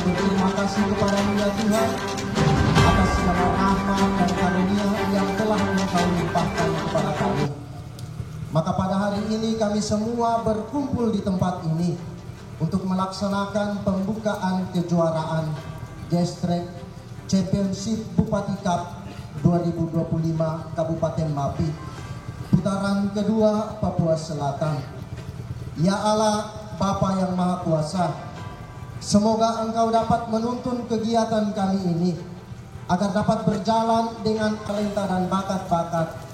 berterima kasih kepada-Mu ya Tuhan atas segala rahmat dan karunia yang telah Engkau limpahkan kepada kami. Maka pada hari ini kami semua berkumpul di tempat ini untuk melaksanakan pembukaan kejuaraan Gestrek Championship Bupati Cup 2025 Kabupaten Mapi, putaran kedua Papua Selatan. Ya Allah, Bapa yang Maha Kuasa, semoga Engkau dapat menuntun kegiatan kali ini agar dapat berjalan dengan talenta dan bakat-bakat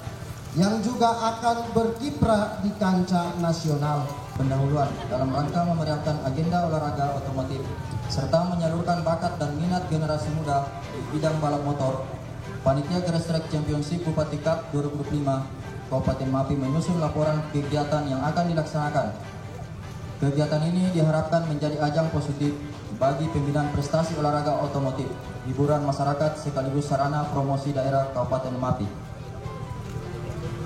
yang juga akan berkiprah di kancah nasional. Pendahuluan dalam rangka memeriahkan agenda olahraga otomotif serta menyalurkan bakat dan minat generasi muda di bidang balap motor, Panitia Gestrek Championship Bupati Cup 2025 Kabupaten Mapi menyusun laporan kegiatan yang akan dilaksanakan. Kegiatan ini diharapkan menjadi ajang positif bagi pembinaan prestasi olahraga otomotif, hiburan masyarakat sekaligus sarana promosi daerah Kabupaten Mapi.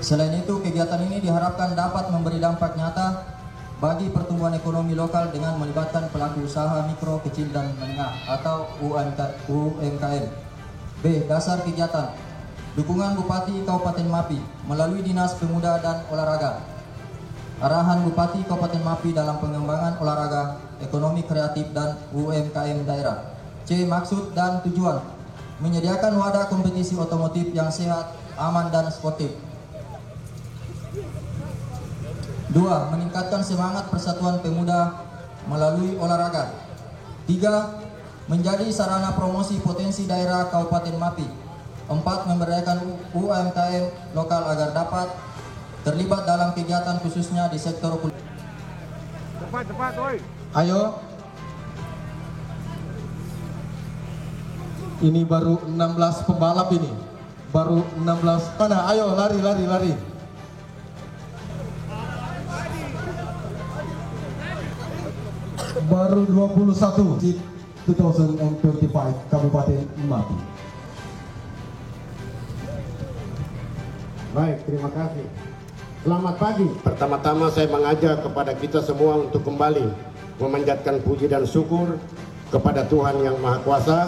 Selain itu, kegiatan ini diharapkan dapat memberi dampak nyata bagi pertumbuhan ekonomi lokal dengan melibatkan pelaku usaha mikro, kecil, dan menengah atau UMKM. B. Dasar kegiatan: dukungan Bupati Kabupaten Mapi melalui Dinas Pemuda dan Olahraga. Arahan Bupati Kabupaten Mapi dalam pengembangan olahraga, ekonomi kreatif, dan UMKM daerah. C. Maksud dan tujuan: menyediakan wadah kompetisi otomotif yang sehat, aman, dan sportif. 2. Meningkatkan semangat persatuan pemuda melalui olahraga. 3. Menjadi sarana promosi potensi daerah Kabupaten Mapi. 4. Memberdayakan UMKM lokal agar dapat terlibat dalam kegiatan khususnya di sektor kuliner. Cepat, oi. Ayo. Ini baru 16 pembalap ini. Baru 16. Mana? Ayo lari. Baru 21 di 2025 Kabupaten Mapi. Baik, terima kasih. Selamat pagi. Pertama-tama saya mengajak kepada kita semua untuk kembali memanjatkan puji dan syukur kepada Tuhan Yang Maha Kuasa,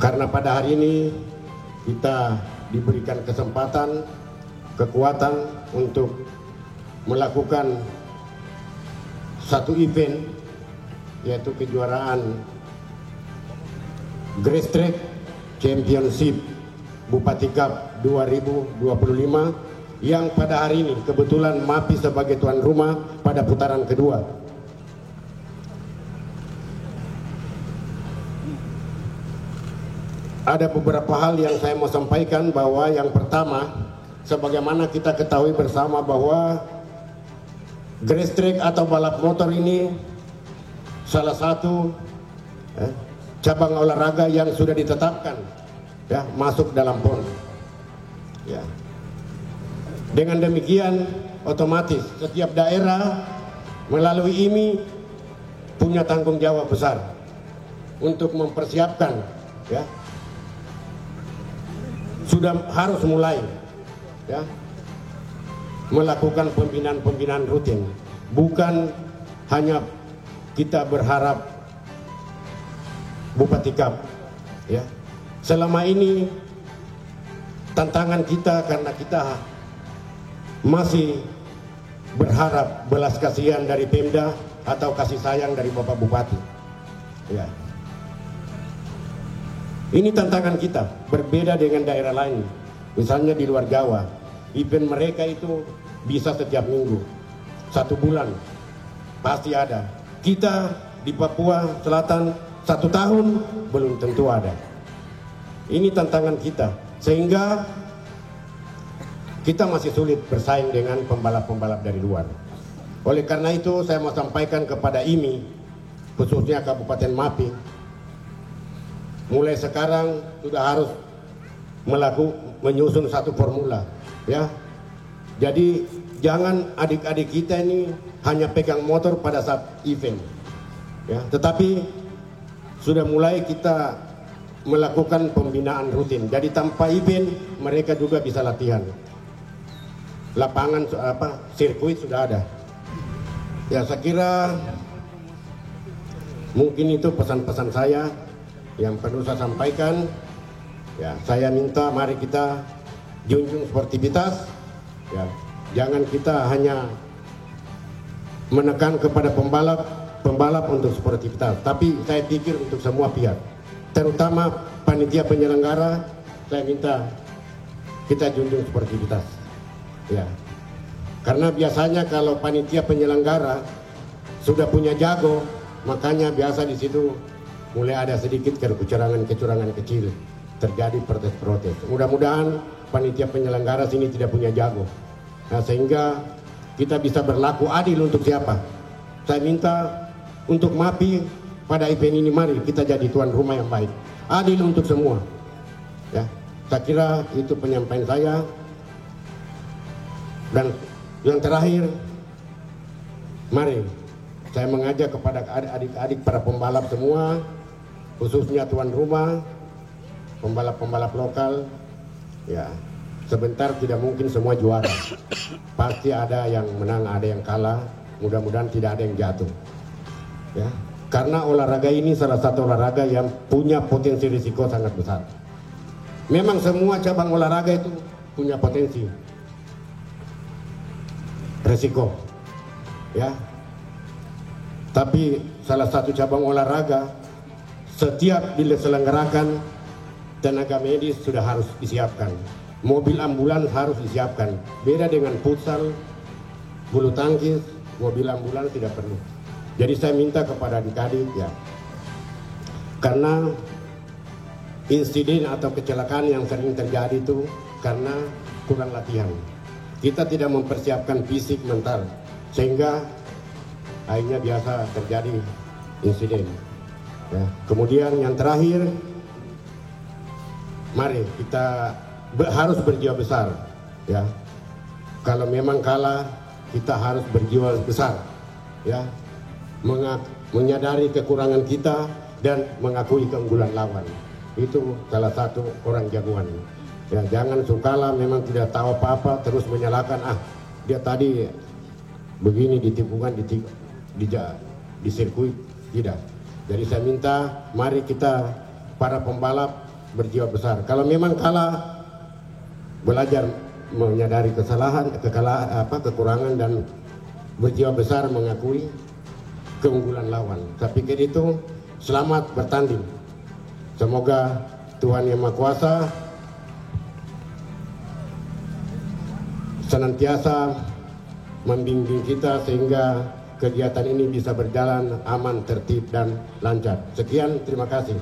karena pada hari ini kita diberikan kesempatan, kekuatan untuk melakukan satu event, yaitu kejuaraan Gestrek Championship Bupati Cup 2025 yang pada hari ini kebetulan Mapi sebagai tuan rumah pada putaran kedua. Ada beberapa hal yang saya mau sampaikan, bahwa yang pertama, sebagaimana kita ketahui bersama bahwa Gestrek atau balap motor ini salah satu cabang olahraga yang sudah ditetapkan masuk dalam PON. Dengan demikian otomatis setiap daerah melalui IMI punya tanggung jawab besar untuk mempersiapkan, sudah harus mulai melakukan pembinaan rutin. Bukan hanya kita berharap Bupati Cup. Selama ini tantangan kita karena kita masih berharap belas kasihan dari Pemda atau kasih sayang dari Bapak Bupati. Ini tantangan kita, berbeda dengan daerah lain. Misalnya di luar Jawa, event mereka itu bisa setiap minggu, 1 bulan pasti ada. Kita di Papua Selatan 1 tahun belum tentu ada. Ini tantangan kita, sehingga kita masih sulit bersaing dengan pembalap-pembalap dari luar. Oleh karena itu saya mau sampaikan kepada IMI, khususnya Kabupaten Mapi, mulai sekarang sudah harus menyusun satu formula, Jadi jangan adik-adik kita ini hanya pegang motor pada saat event, tetapi sudah mulai kita melakukan pembinaan rutin. Jadi tanpa event mereka juga bisa latihan. Lapangan sirkuit sudah ada. Saya kira Mungkin itu pesan-pesan saya yang perlu saya sampaikan. Ya, saya minta mari kita junjung sportivitas. Ya, jangan kita hanya menekan kepada pembalap untuk sportivitas, tapi saya pikir untuk semua pihak, terutama panitia penyelenggara, saya minta kita junjung sportivitas. Ya, karena biasanya kalau panitia penyelenggara sudah punya jago, makanya biasa di situ mulai ada sedikit kecurangan kecil, terjadi protes-protes. Mudah-mudahan panitia penyelenggara sini tidak punya jago. Nah, sehingga kita bisa berlaku adil untuk siapa. Saya minta untuk MAPI pada event ini, mari kita jadi tuan rumah yang baik, adil untuk semua. Ya, saya kira itu penyampaian saya. Dan yang terakhir, mari saya mengajak kepada adik-adik para pembalap semua, khususnya tuan rumah, pembalap-pembalap lokal, ya, sebentar tidak mungkin semua juara. Pasti ada yang menang, ada yang kalah. Mudah-mudahan tidak ada yang jatuh. Ya, karena olahraga ini salah satu olahraga yang punya potensi risiko sangat besar. Memang semua cabang olahraga itu punya potensi risiko, ya. Tapi salah satu cabang olahraga setiap diselenggarakan tenaga medis sudah harus disiapkan. Mobil ambulans harus disiapkan. Beda dengan futsal, bulu tangkis, mobil ambulans tidak perlu. Jadi saya minta kepada adik-adik, ya, karena insiden atau kecelakaan yang sering terjadi itu karena kurang latihan. Kita tidak mempersiapkan fisik mental, sehingga akhirnya biasa terjadi insiden. Ya. Kemudian yang terakhir, mari kita harus berjiwa besar. Ya, kalau memang kalah, kita harus berjiwa besar. Ya, menyadari kekurangan kita dan mengakui keunggulan lawan. Itu salah satu orang jagoan. Ya, jangan sukalah memang tidak tahu apa-apa terus menyalahkan, dia tadi begini di tikungan di sirkuit. Tidak. Jadi saya minta mari kita para pembalap berjiwa besar. Kalau memang kalah, belajar menyadari kekurangan dan berjiwa besar mengakui keunggulan lawan. Saya pikir itu. Selamat bertanding. Semoga Tuhan Yang Maha Kuasa senantiasa membimbing kita sehingga kegiatan ini bisa berjalan aman, tertib, dan lancar. Sekian, terima kasih.